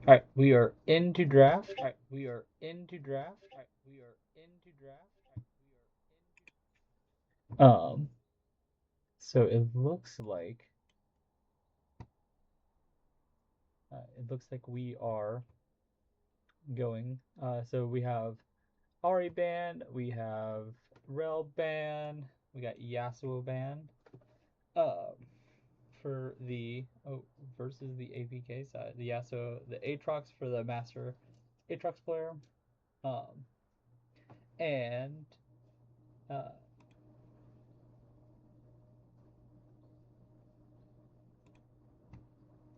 All right, we are into draft. Um, so it looks like we are going. So we have Ari band, we have Rel band, we got Yasuo band. Um, for the versus the APK side, the Yasuo, the Aatrox for the Master Aatrox player. Um, and uh,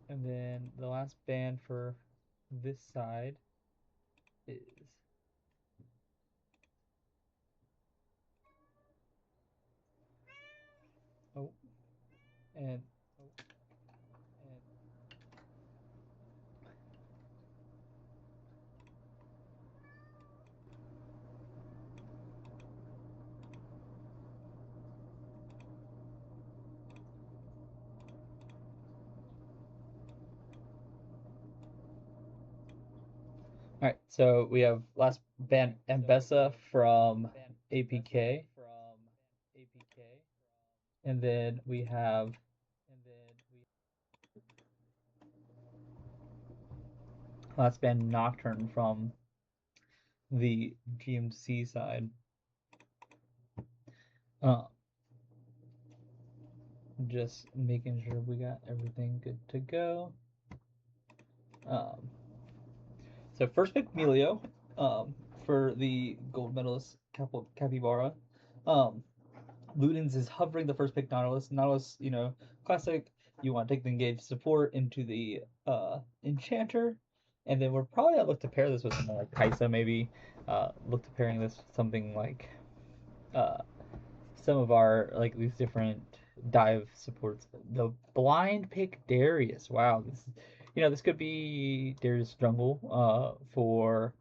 and then the last band for this side is oh and all right. So we have last band Ambessa from APK, and then we have last band Nocturne from the GMC side. Uh, just making sure we got everything good to go. Um, so first pick Melio for the gold medalist Capybara. Um, Luden's is hovering the first pick Nautilus. Nautilus, classic. You want to take the engaged support into the Enchanter, and then we're probably gonna look to pair this with something like Kaisa, maybe. Look to pairing this with something like uh, some of our like these different dive supports. The blind pick Darius. Wow, this could be Darius jungle for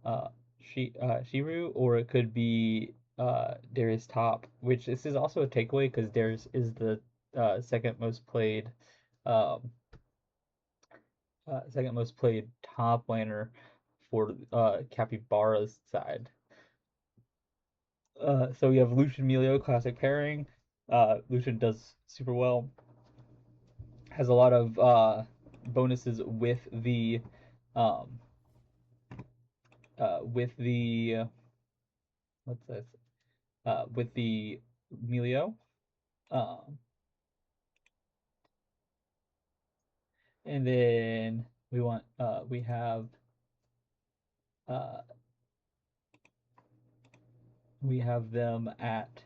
uh Shiru, or it could be Darius top, which this is also a takeaway because Darius is the second most played um top laner for Capybara's side. So we have Lucian Melio classic pairing. Lucian does super well. Has a lot of bonuses um with the what's this with the Melio. Um, and then uh we have them at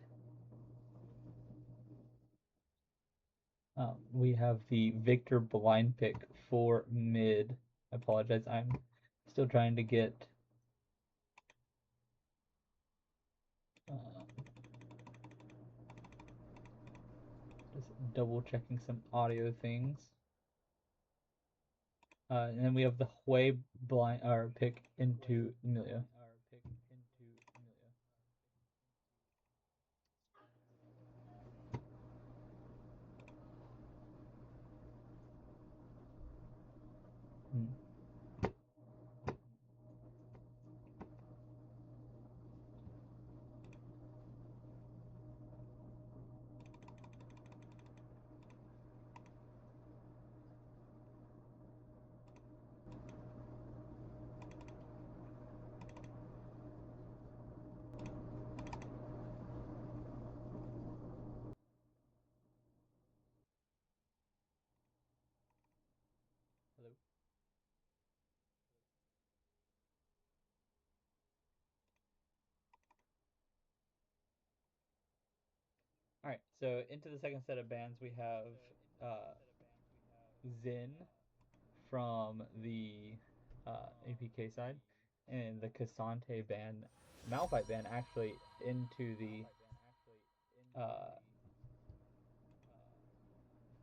we have the Victor blind pick for mid. I apologize. I'm still trying to get uh, just double checking some audio things. And then we have the Hui blind or pick into Emilia. Hmm. Hello. All right, so into the second set of bands, we have uh, Zin from the APK side, and the Cassante band, Malphite band, actually into the uh,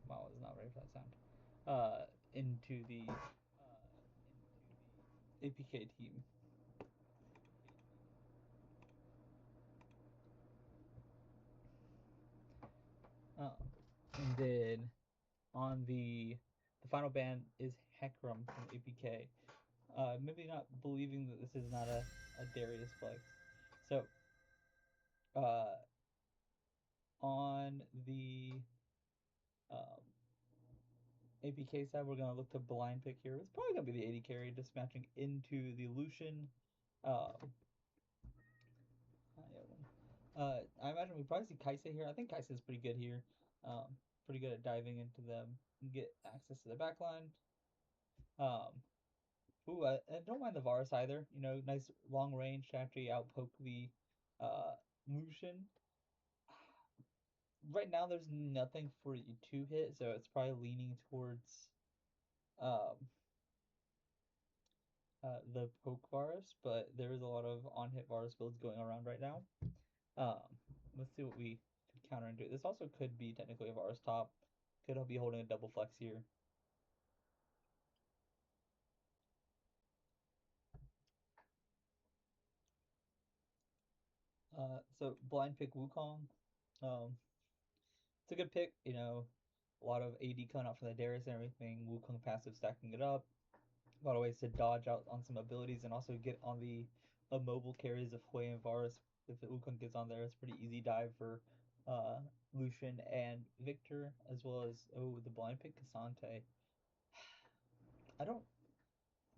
wow, I was not ready for that sound. Into the APK team. Uh, and then on the final band is Hecarim from APK. maybe not believing that this is not a Darius flex. So uh, on the um, APK side, we're going to look to blind pick here. It's probably going to be the 80 carry, just matching into the Lucian. I imagine we probably see Kaisa here. I think Kaisa is pretty good here. Pretty good at diving into them and get access to the backline. I don't mind the Varus either. You know, nice long range to actually outpoke the uh, Lucian. Right now, there's nothing for you to hit, so it's probably leaning towards um, the poke Varus, but there is a lot of on-hit Varus builds going around right now. Um, let's see what we could counter into. This also could be technically a Varus top. Could be holding a double flex here. So blind pick Wukong. It's a good pick. You know, a lot of AD coming out from the Darius and everything. Wukong passive stacking it up. A lot of ways to dodge out on some abilities and also get on the mobile carries of Hui and Varus. If the Wukong gets on there, it's pretty easy dive for uh, Lucian and Victor, as well as the blind pick Cassante. I don't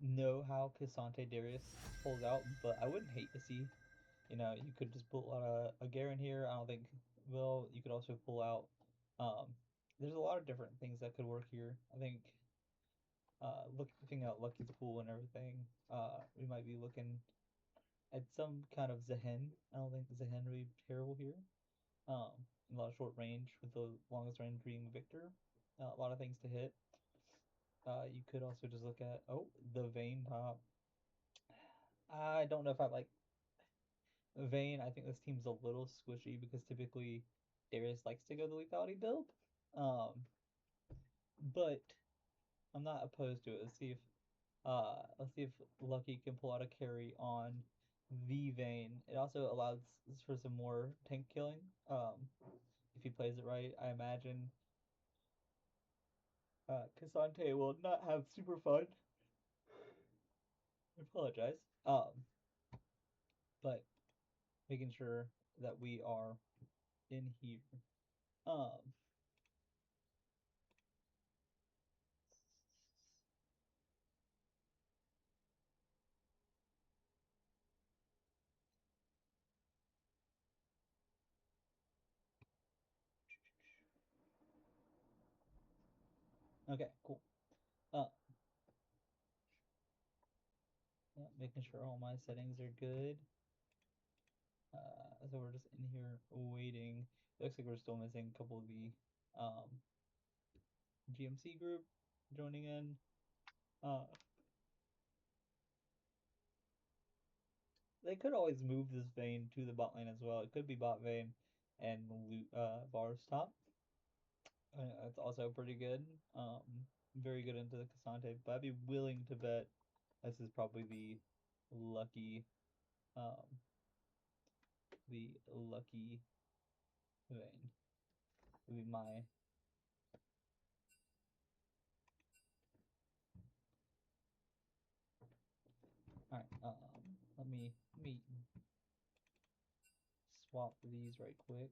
know how Cassante Darius pulls out, but I wouldn't hate to see. You know, you could just pull out a Garen here. I don't think. Well, you could also pull out. Um, there's a lot of different things that could work here. I think looking at Lucky's pool and everything, we might be looking at some kind of Zehen. I don't think Zehen would be terrible here. A lot of short range with the longest range being Victor. A lot of things to hit. You could also just look at the Vayne top. I don't know if I like Vayne. I think this team's a little squishy because typically Darius likes to go the lethality build. Um, but I'm not opposed to it. Let's see if Lucky can pull out a carry on the Vayne. It also allows for some more tank killing. If he plays it right, I imagine Cassante will not have super fun. I apologize. But making sure that we are in here. Um, okay, cool. Uh, yeah, making sure all my settings are good. So we're just in here waiting. It looks like we're still missing a couple of the um, GMC group joining in. Uh, they could always move this Vayne to the bot lane as well. It could be bot Vayne and Varus top. That's also pretty good. Very good into the Cassante, but I'd be willing to bet this is probably lucky, um, the lucky Vayne. Would be my. All right. Let me swap these right quick.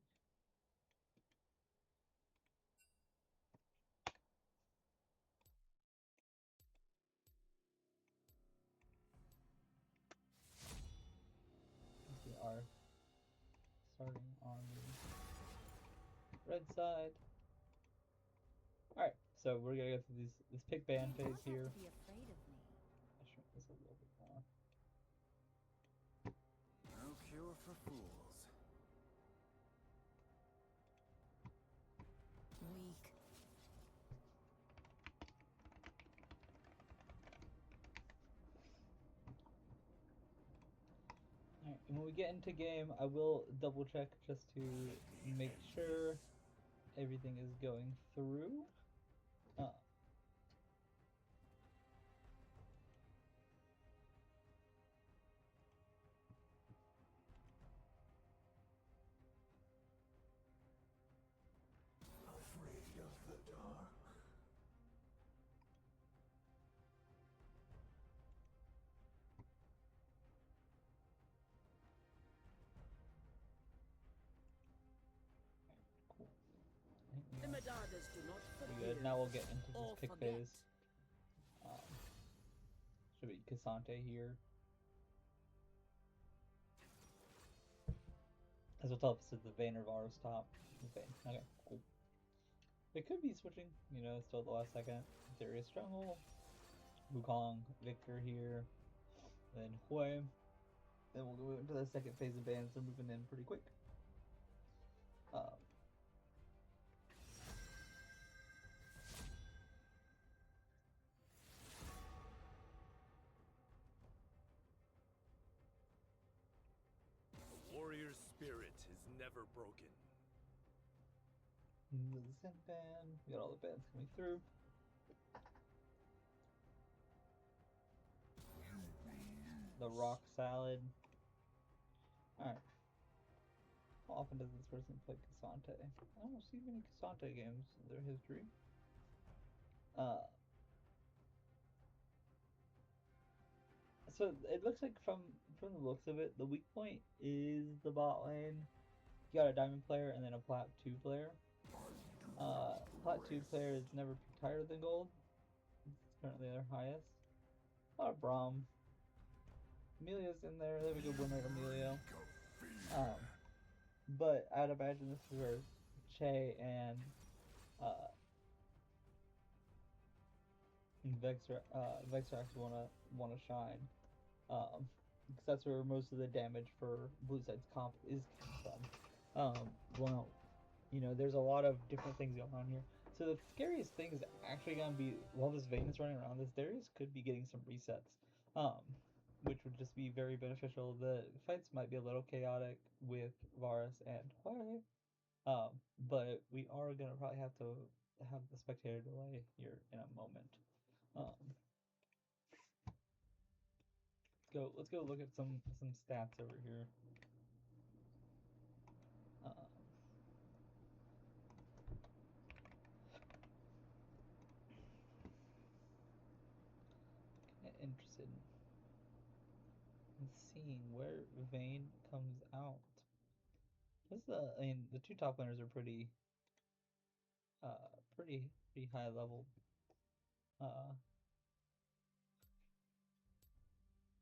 We are starting on the red side. All right, so we're gonna go through this pick ban phase here. To be afraid of me. I shrink this a little bit more. No cure for fools. Weak. All right, and when we get into game, I will double check just to make sure everything is going through. Afraid of the dark. now we'll get into his or pick forget. phase. Should be Cassante here. As will tell us if the Vayne or Varus top. Vayne. Okay, cool. They could be switching, still at the last second. Darius Jungle, Wukong, Victor here, then Hui. Then we'll go into the second phase of bans. They're moving in pretty quick. A warrior's spirit is never broken. The Zen ban. We got all the bans coming through. The Rock Salad. Alright. How often does this person play Cassante? I don't see many Cassante games in their history. So it looks like from the looks of it, the weak point is the bot lane. You got a diamond player and then a plat 2 player. Plat 2 player is never peaked higher than gold. It's currently their highest. A lot of Braum. Emilio's in there. They have a good win rate, Emilio. But I'd imagine this is where Che and Vexrax wanna shine. Because that's where most of the damage for Blue Side's comp is coming from. Well, there's a lot of different things going on here. So the scariest thing is actually gonna be while this Vayne is running around, this Darius could be getting some resets, which would just be very beneficial. The fights might be a little chaotic with Varus and Huawei, but we are gonna probably have to have the spectator delay here in a moment. Let's go look at some stats over here. Interested in seeing where Vayne comes out. The two top laners are pretty high level.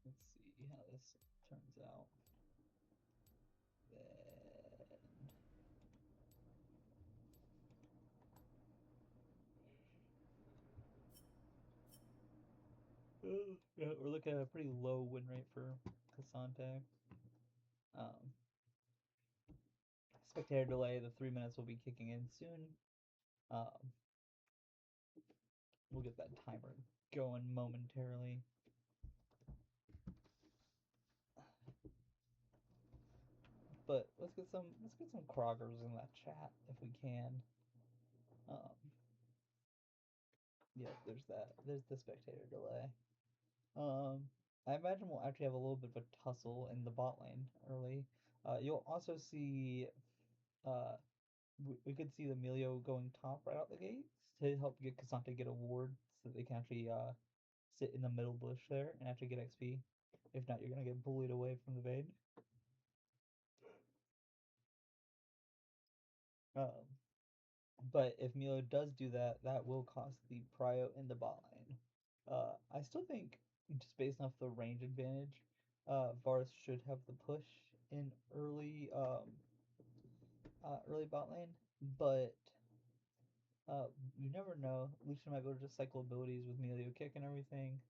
Let's see how this turns out. Then we're looking at a pretty low win rate for Cassante. Spectator delay, the 3 minutes will be kicking in soon. We'll get that timer going momentarily. But let's get some Kroggers in that chat if we can. Yeah, there's that. There's the spectator delay. I imagine we'll actually have a little bit of a tussle in the bot lane early. You'll also see, we could see the Emilio going top right out the gates to help get Cassante get a ward so that they can actually sit in the middle bush there and actually get XP. If not, you're gonna get bullied away from the Vayne. But if Milo does do that, that will cost the prio in the bot lane. I still think, just based off the range advantage, Varus should have the push in early bot lane, but you never know. Lucian might be able to just cycle abilities with Melio kick and everything.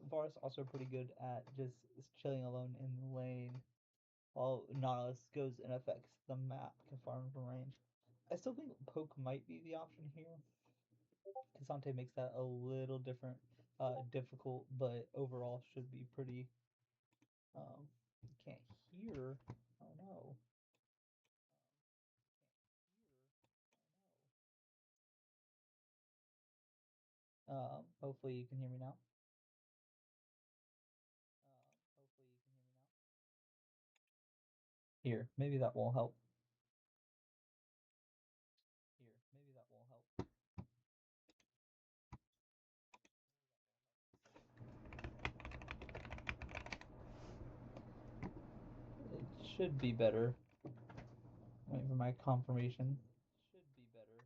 Varus also pretty good at just chilling alone in the lane while Nautilus goes and affects the map, can farm from range. I still think poke might be the option here. Cassante makes that a little different, difficult, but overall should be pretty. Can't hear. Oh no. Hopefully you can hear me now. Here, maybe that will help. It should be better. Wait for my confirmation. Should be better.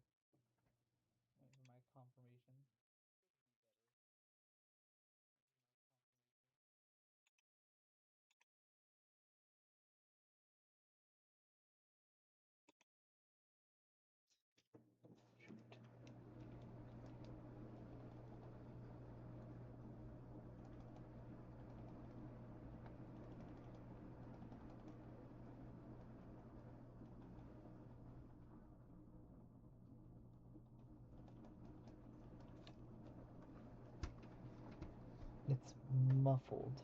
muffled.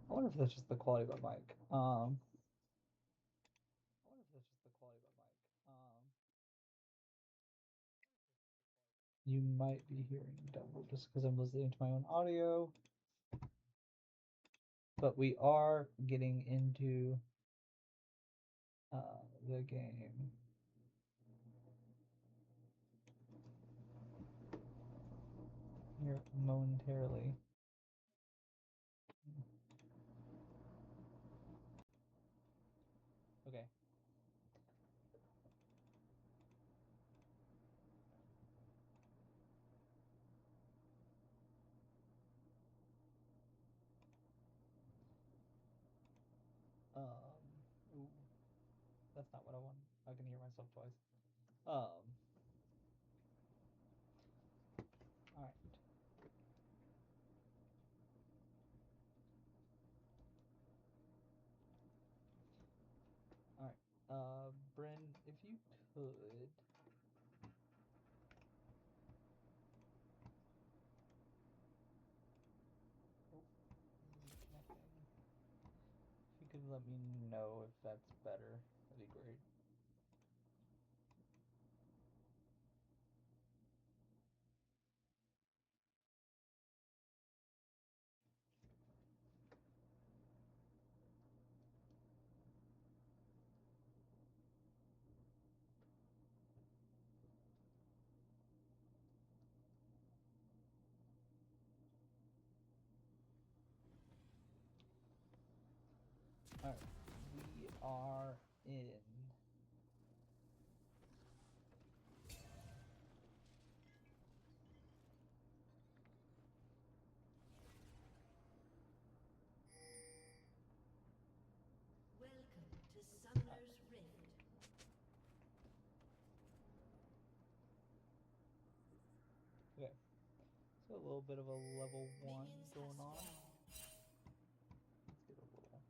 I wonder if that's just the quality of the mic. You might be hearing double just because I'm listening to my own audio. But we are getting into the game. Here momentarily. Okay. Ooh, that's not what I want. I can hear myself twice. All right. All right. Bryn, if you could. Oh, connecting. If you could let me know if that's better, that'd be great. All right. We are in. Welcome to Summoner's Rift. Okay. So a little bit of a level 1 Minions going have on. spawned. Let's get a little.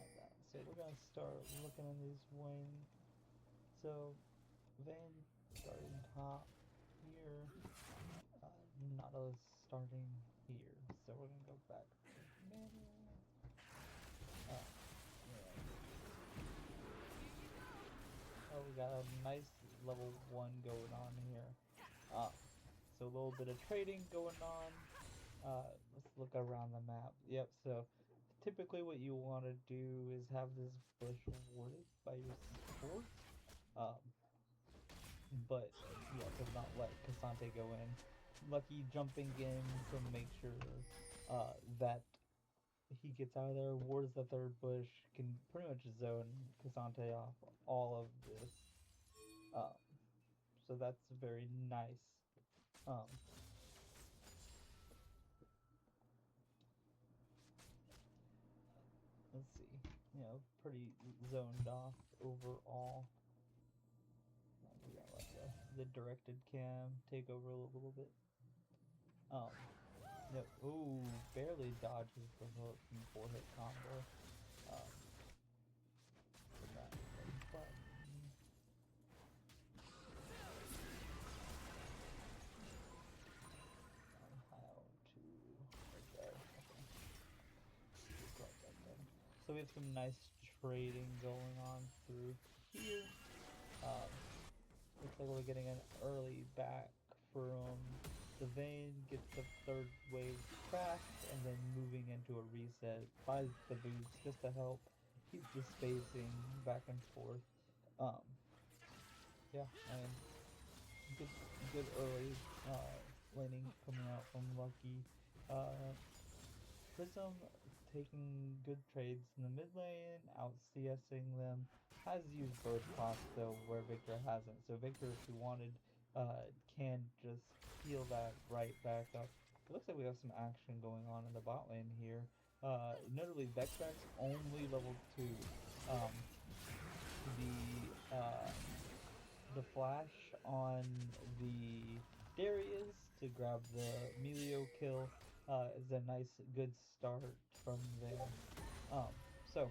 Like that. So we're gonna start looking at these wings. So Vayne starting top here. Nautilus starting here. So we're gonna go back to menu. Yeah. Oh, we got a nice level 1 going on here. So a little bit of trading going on. Let's look around the map. Yep, so typically what you want to do is have this bush warded by your support. But you also not let Cassante go in. Lucky jumping in to make sure that he gets out of there, wards the third bush, can pretty much zone Cassante off all of this. So that's very nice. Let's see, pretty zoned off overall. We gotta let the directed cam take over a little bit. Yep. Ooh, barely dodges the hook and 4-hit combo. That button. How to right there. Okay. Right there. So we have some nice trading going on through here. Looks like we're getting an early back from the Vayne, gets the third wave cracked, and then moving into a reset, buys the boots just to help keep the spacing back and forth. Yeah, and good early laning coming out from Lucky. Prism taking good trades in the mid lane, out CSing them. Has used burst class though, where Victor hasn't. So Victor, if he wanted, can just heal that right back up. It looks like we have some action going on in the bot lane here. Notably, Vextrax only level 2. The flash on the Darius to grab the Melio kill is a nice, good start from there. So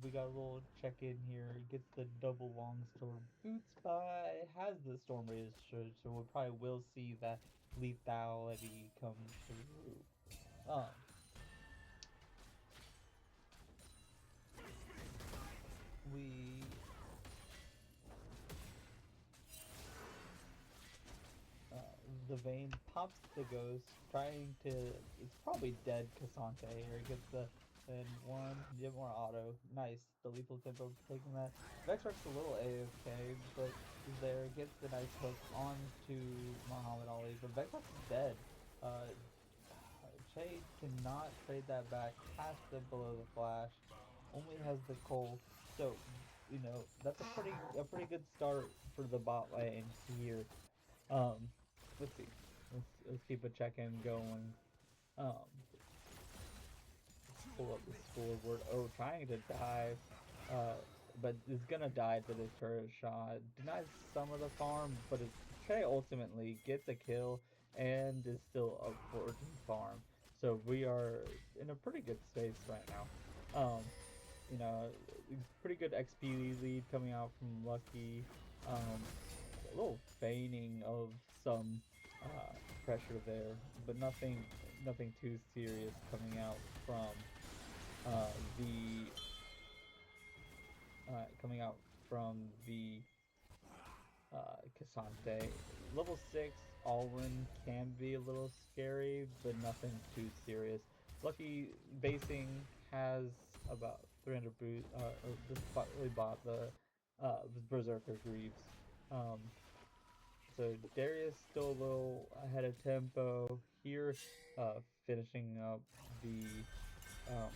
we got a little check in here. Gets the double longsword boots by, has the storm rage, so we probably will see that lethality come through. We the vein pops the ghost, trying to. It's probably dead Cassante here. Gets the then one, get more auto. Nice. The lethal tempo taking that. Vexrex a little AFK, but there gets the nice hook onto Muhammad Ali. But Vexrex is dead. Che cannot trade that back. Has to below the flash. Only has the coal. So, that's a pretty good start for the bot lane here. Let's see. Let's keep a check-in going. Um, pull up the scoreboard. Oh, trying to dive. But is gonna die to this turret shot. Denies some of the farm, but Trey ultimately gets a kill and is still up for farm. So we are in a pretty good space right now. You know, pretty good XP lead coming out from Lucky. A little feigning of some pressure there, but nothing too serious coming out from the coming out from the Cassante. Level 6 all-in can be a little scary, but nothing too serious. Lucky basing has about 300 boot, or just really bought the Berserker Greaves. So Darius still a little ahead of tempo here, finishing up um,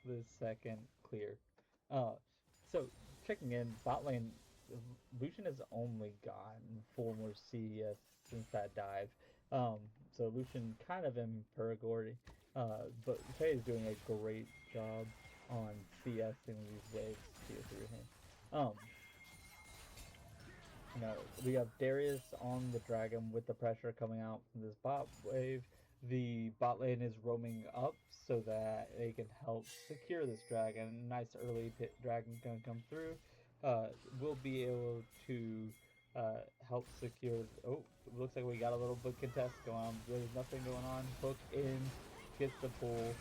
the second clear. Uh, so checking in, bot lane, Lucian has only gotten 4 more CES since that dive. So Lucian kind of in purgatory, but Faye is doing a great job on CSing these waves here through him. We have Darius on the dragon with the pressure coming out from this bot wave. The bot lane is roaming up so that they can help secure this dragon. Nice early pit dragon gonna come through. We'll be able to help secure. Oh, looks like we got a little book contest going on. There's nothing going on. Hook in, gets the pull.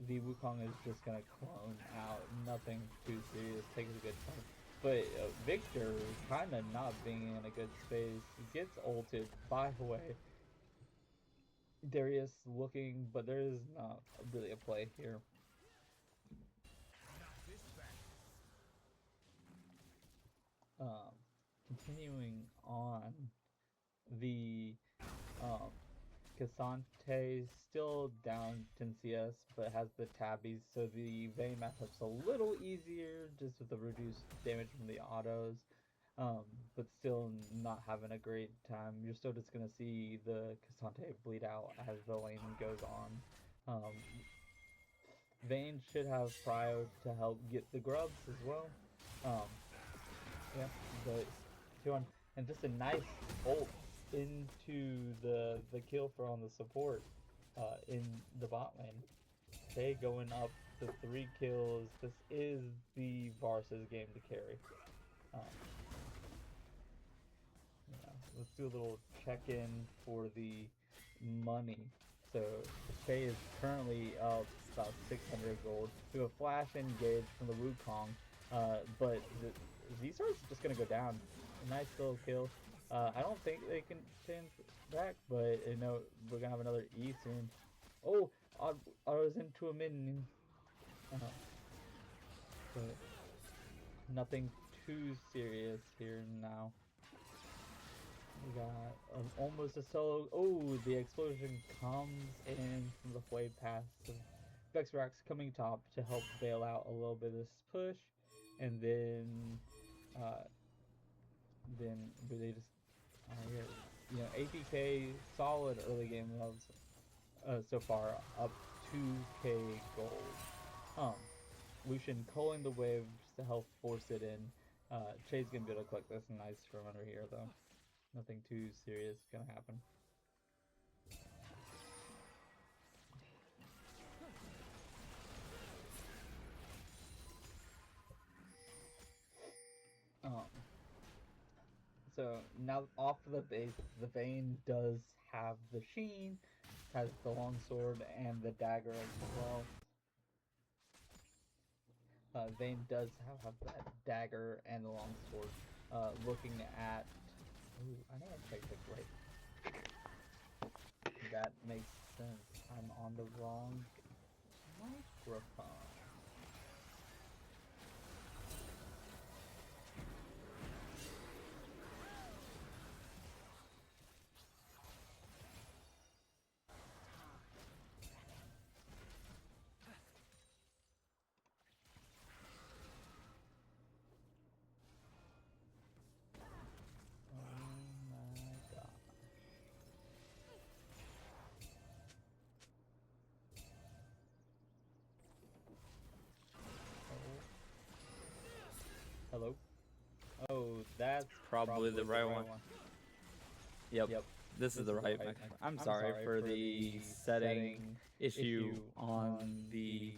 The Wukong is just gonna clone out. Nothing too serious. Takes a good time. But Victor kind of not being in a good space. Gets ulted by the way. Darius looking, but there is not really a play here. Continuing on, the Cassante still down 10 CS, but has the tabbies, so the Vayne matchup's a little easier just with the reduced damage from the autos. But still not having a great time. You're still just gonna see the Cassante bleed out as the lane goes on. Vayne should have prio to help get the grubs as well. Yeah, but 2-1, and just a nice ult into the kill for on the support in the bot lane. Okay, going up to 3 kills. This is the Varsa's game to carry. Let's do a little check-in for the money. So Shay is currently up about 600 gold. We have a flash engage from the Wukong, but the Z-Star's just gonna go down. A nice little kill. I don't think they can stand back, but we're gonna have another E soon. Oh, I was into a minion. But nothing too serious here now. We got almost a solo. Oh, the explosion comes in from the wave pass. So Vexrax coming top to help bail out a little bit of this push, and then really just APK solid early game loves so far, up 2k gold. Lucian culling the wave just to help force it in. Chay's gonna be able to collect this nice from under here though. Nothing too serious gonna happen. So now off the base, the Vayne does have the Sheen, has the longsword and the dagger as well. Vayne does have that dagger and the longsword. Looking at, ooh, I know I checked it right. That makes sense. I'm on the wrong microphone. Oh my god. Hello? Oh, that's Probably the right one. Yep. This is the right microphone. I'm sorry for the setting issue on the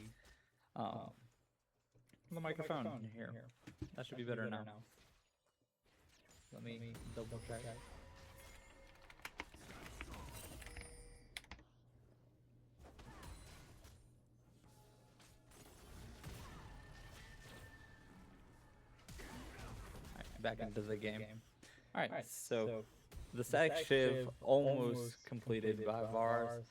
microphone here. That should be better now. Let me double check. Back into the game. Alright, so the static shiv almost completed by Vars.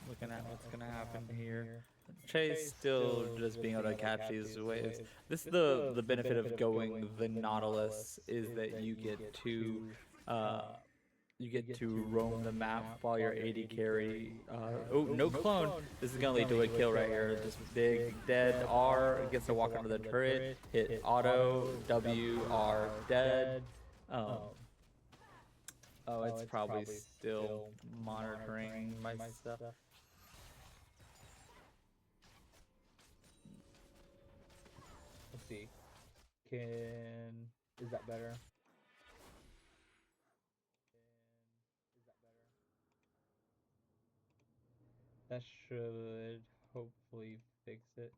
Looking at what's gonna happen here. Chase still just being able to catch these waves. This is the benefit of going the Nautilus is that you get to roam the map while your AD carry. Oh, no clone. This is gonna lead to a kill right here. Just big dead R gets to walk under the turret, hit auto W R dead. Oh, it's probably still monitoring my stuff. Let's see. Is that better? That should hopefully fix it.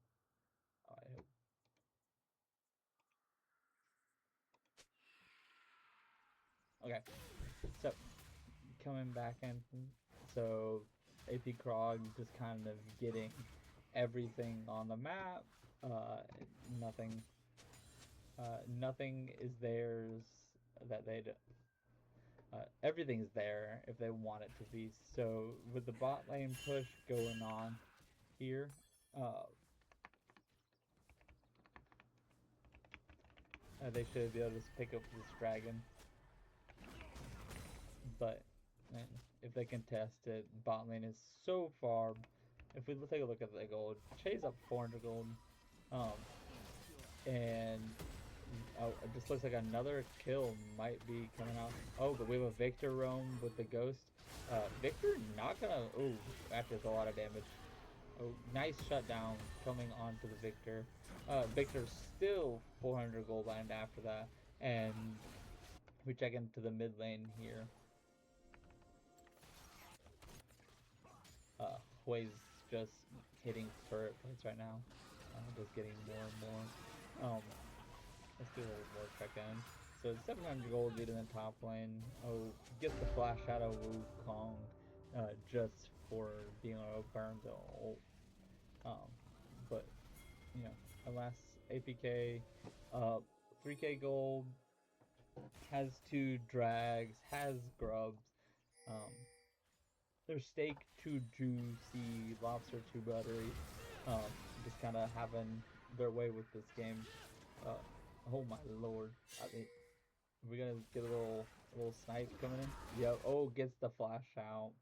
I hope. Okay, so coming back in, so AP Krog just kind of getting everything on the map. Nothing. Nothing is theirs that they'd. Everything's there if they want it to be. So with the bot lane push going on here, they should be able to just pick up this dragon. But man, if they can test it, bot lane is so far. If we take a look at the gold, Chase up 400 gold, and it just looks like another kill might be coming out. Oh, but we have a Victor roam with the ghost. Victor not gonna. Oh, actually, it's a lot of damage. Oh, nice shutdown coming onto the Victor. Victor's still 400 gold land after that, and we check into the mid lane here. Hui's just hitting turret plates right now. Just getting more and more. Let's do a little more check in. So 700 gold lead in the top lane. Oh, gets the flash out of Wukong just for being able to burn the ult. But, you know, alas, APK, 3k gold, has 2 drags, has grubs. Their steak too juicy, lobster too buttery. Just kind of having their way with this game. Oh my lord! I mean, we're gonna get a little snipe coming in. Yep. Oh, gets the flash out.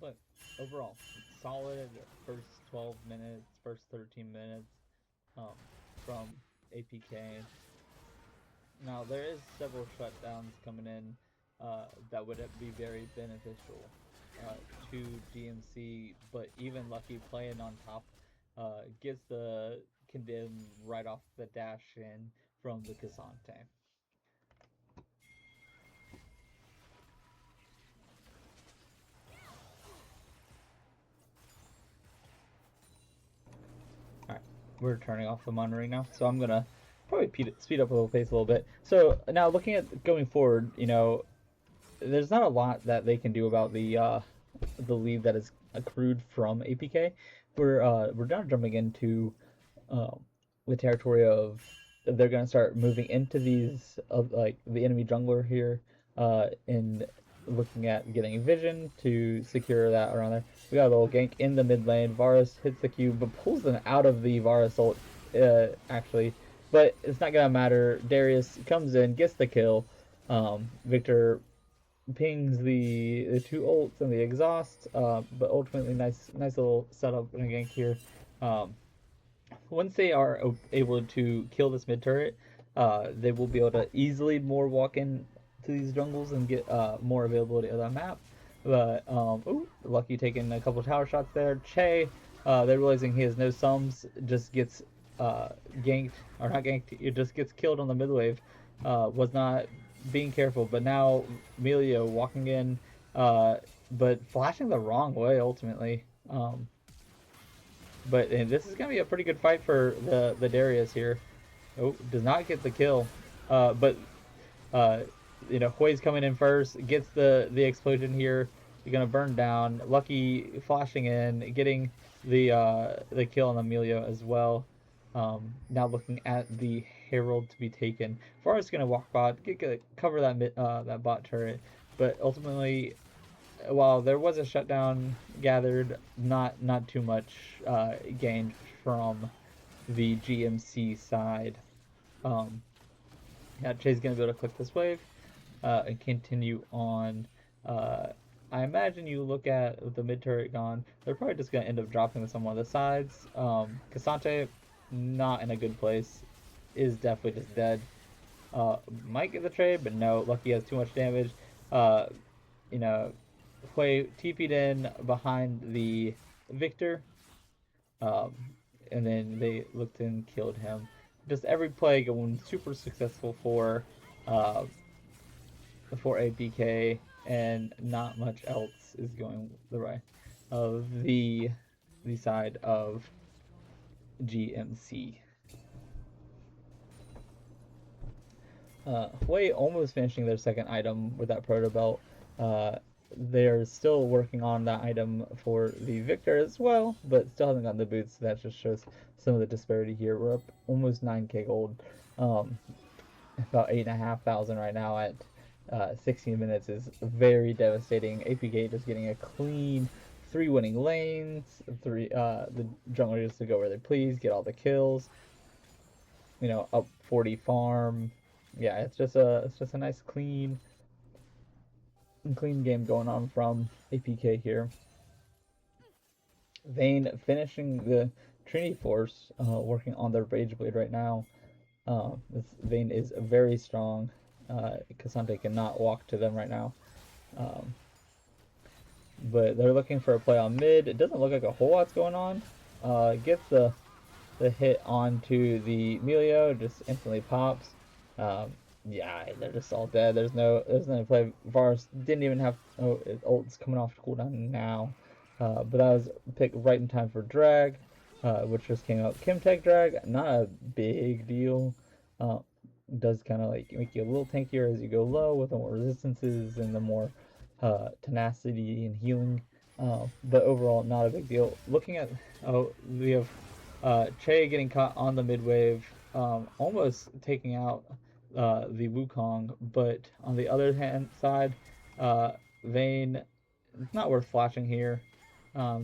But overall, solid first 12 minutes, first 13 minutes from APK. Now there is several shutdowns coming in. that would be very beneficial to GMC. But even Lucky playing on top gets the condemn right off the dash in from the Cassante. Alright, we're turning off the monitoring now, so I'm gonna probably speed up a little pace a little bit. So now looking at going forward, there's not a lot that they can do about the lead that is accrued from APK. We're now jumping into um, the territory of they're gonna start moving into these of like the enemy jungler here, and looking at getting vision to secure that around there. We got a little gank in the mid lane. Varus hits the Q, but pulls them out of the Varus ult, actually. But it's not gonna matter. Darius comes in, gets the kill. Victor pings the two ults and the exhaust, but ultimately nice little setup and a gank here. Um, Once they are able to kill this mid turret, they will be able to easily more walk in to these jungles and get more availability of that map. But ooh, Lucky taking a couple tower shots there. Che, they're realizing he has no sums, just gets ganked or not ganked. It just gets killed on the mid wave. Was not being careful, but now Emilio walking in, but flashing the wrong way ultimately. But this is gonna be a pretty good fight for the Darius here. Oh, does not get the kill, but uh, Hui's coming in first, gets the explosion here. You're gonna burn down. Lucky flashing in, getting the kill on Emilio as well. Now looking at the Herald to be taken. Forrest's gonna walk bot, cover that bot turret, but ultimately while there was a shutdown gathered, not too much gained from the GMC side. Um, yeah, Jay's gonna be able to click this wave and continue on. I imagine you look at the mid turret gone. They're probably just gonna end up dropping this on one of the sides. Cassante, not in a good place, is definitely just dead. Might get the trade, but no. Lucky has too much damage. Uh, you know, Hui TP'd in behind the Victor, um, and then they looked and killed him. Just every play going super successful uh, for APK, and not much else is going the right of the side of GMC. Hui almost finishing their second item with that proto belt. They're still working on that item for the Victor as well, but still hasn't gotten the boots. So that just shows some of the disparity here. We're up almost 9k gold, about 8,500 right now at 16 minutes is very devastating. APK just getting a clean 3 winning lanes, the jungler just to go where they please, get all the kills. Up 40 farm. Yeah, it's just a nice clean game going on from APK here. Vayne finishing the Trinity Force, working on their Rage Blade right now. This Vayne is very strong. Cassante cannot walk to them right now. But they're looking for a play on mid. It doesn't look like a whole lot's going on. Gets the hit onto the Emilio, just instantly pops. Yeah, they're just all dead. There's no play. Varus didn't even have ult's coming off cooldown now. But that was picked right in time for drag, which just came out. Kimtech drag, not a big deal. Does kind of like make you a little tankier as you go low with the more resistances and the more tenacity and healing. But overall, not a big deal. Looking at we have Che getting caught on the mid wave, almost taking out the Wukong, but on the other hand side, Vayne, it's not worth flashing here.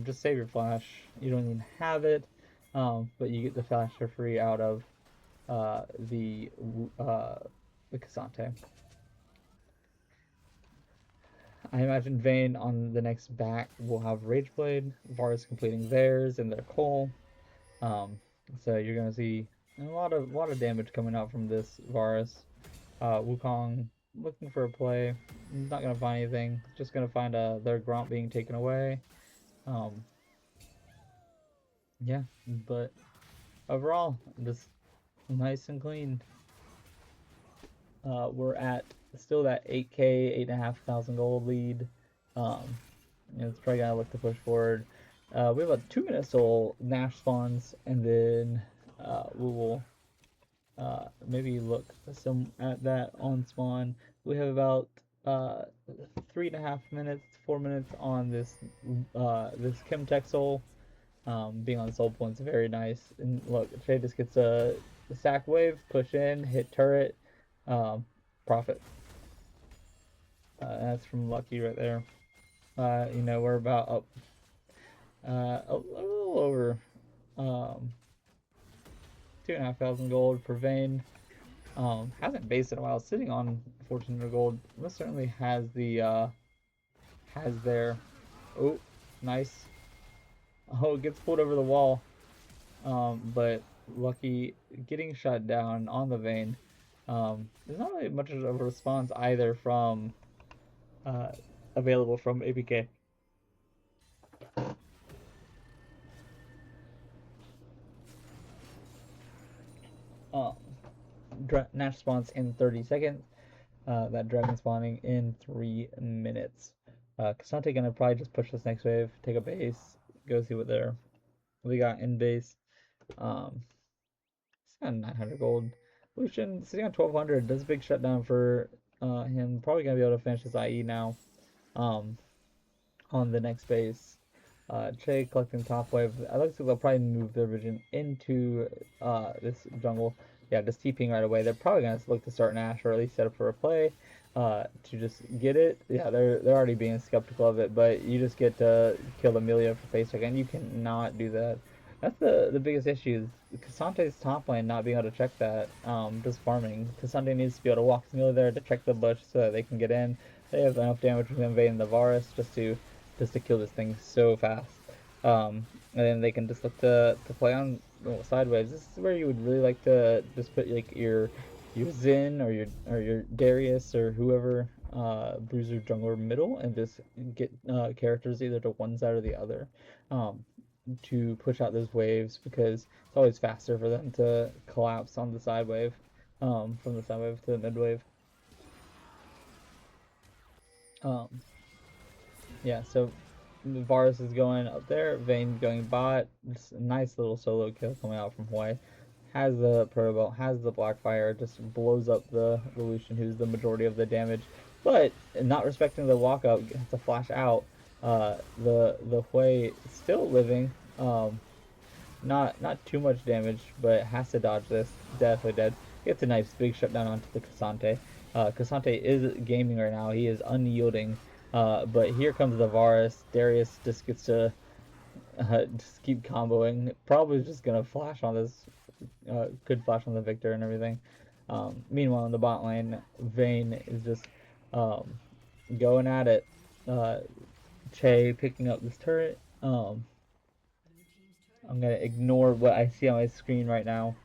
Just save your flash. You don't even have it, but you get the flash for free out of the Cassante. I imagine Vayne on the next back will have Rageblade, Varus completing theirs and their Cole. So you're gonna see a lot of damage coming out from this Varus. Wukong looking for a play. Not gonna find anything. Just gonna find their Gromp being taken away. Um, yeah, but overall, just nice and clean. We're at still that 8K, 8,500 gold lead. Um, it's probably gonna look to push forward. We have about 2 minutes till Nash spawns, and then we will maybe look some at that on spawn. We have about 3.5 minutes, 4 minutes on this Chemtech soul. Being on soul points very nice. And look, Trey just gets a sack wave, push in, hit turret, um, profit. That's from Lucky right there. We're about up a little over um, 2,500 gold per vein. Hasn't based in a while, sitting on 1,400 gold. Most certainly has their. Oh, nice. Oh, it gets pulled over the wall. But Lucky getting shut down on the vein. There's not really much of a response either from uh, available from APK. Um, Nash spawns in 30 seconds. That dragon spawning in 3 minutes. Kasante gonna probably just push this next wave, take a base, go see what we got in base. He's got 900 gold. Lucian sitting on 1,200. Does a big shutdown for him. Probably gonna be able to finish his IE now. Um, on the next base. Che collecting top wave. I like to they'll probably move their vision into this jungle. Yeah, just TPing right away. They're probably gonna look to start Nash or at least set up for a play to just get it. Yeah, they're already being skeptical of it, but you just get to kill Amelia for face check, and you cannot do that. That's the biggest issue is Kasante's top lane not being able to check that. Just farming. Kasante needs to be able to walk Amelia there to check the bush so that they can get in. They have enough damage with invading the Varus just to kill this thing so fast. And then they can just look to play on sideways. This is where you would really like to just put like your Zin or your Darius or whoever bruiser jungler middle and just get characters either to one side or the other to push out those waves because it's always faster for them to collapse on the side wave from the side wave to the mid wave. Um, Yeah, so Varus is going up there, Vayne going bot. Just a nice little solo kill coming out from Hawaii. Has the Proto Belt, has the Blackfire, just blows up the Lucian, who's the majority of the damage. But not respecting the walkout, has to flash out. The Hui still living. Not too much damage, but has to dodge this. Definitely dead. Gets a nice big shutdown onto the Kasante. Kasante is gaming right now. He is unyielding. But here comes the Varus. Darius just gets to just keep comboing. Probably just gonna flash on this. Could flash on the Victor and everything. Meanwhile, in the bot lane, Vayne is just um, going at it. Che picking up this turret. I'm gonna ignore what I see on my screen right now.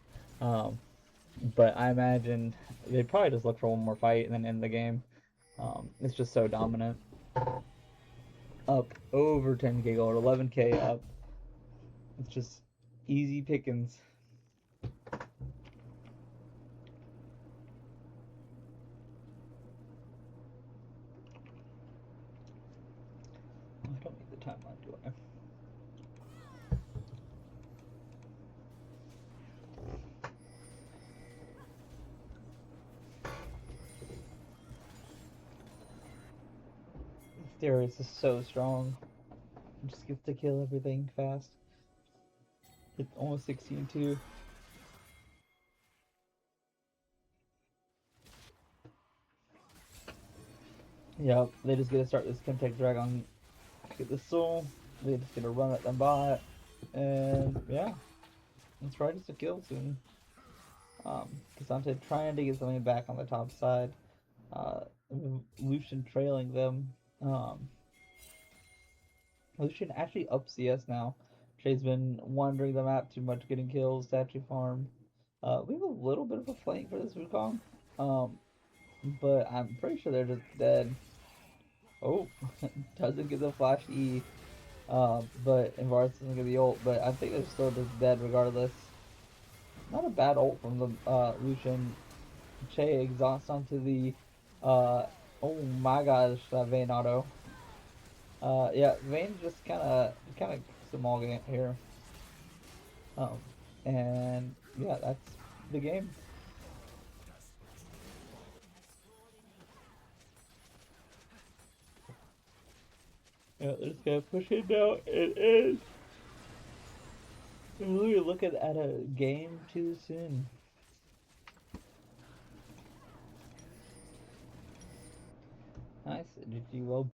But I imagine they'd probably just look for one more fight and then end the game. It's just so dominant. Up over 10K gold, 11K up. It's just easy pickings. I don't need the timeline, do I? Darius is so strong. Just gets to kill everything fast. It's almost 16-2. Yep, they just get to start this Chemtech Dragon. Get the soul. They just get to run at the bot. And yeah, it's probably just a kill soon. Kasante trying to get something back on the top side. Lucian trailing them. Lucian actually up CS now. Shay's been wandering the map too much, getting kills to actually farm. We have a little bit of a flank for this Wukong. but I'm pretty sure they're just dead. Oh, doesn't get the flash E. But Invaris doesn't get the ult, but I think they're still just dead regardless. Not a bad ult from the Lucian. Che exhaust onto the oh my gosh, that Vayne auto. Yeah, Vayne just kinda small game here. Um, and yeah, that's the game. Yeah, they're just gonna push it now. It is. I'm really looking at a game too soon. Nice, GG, well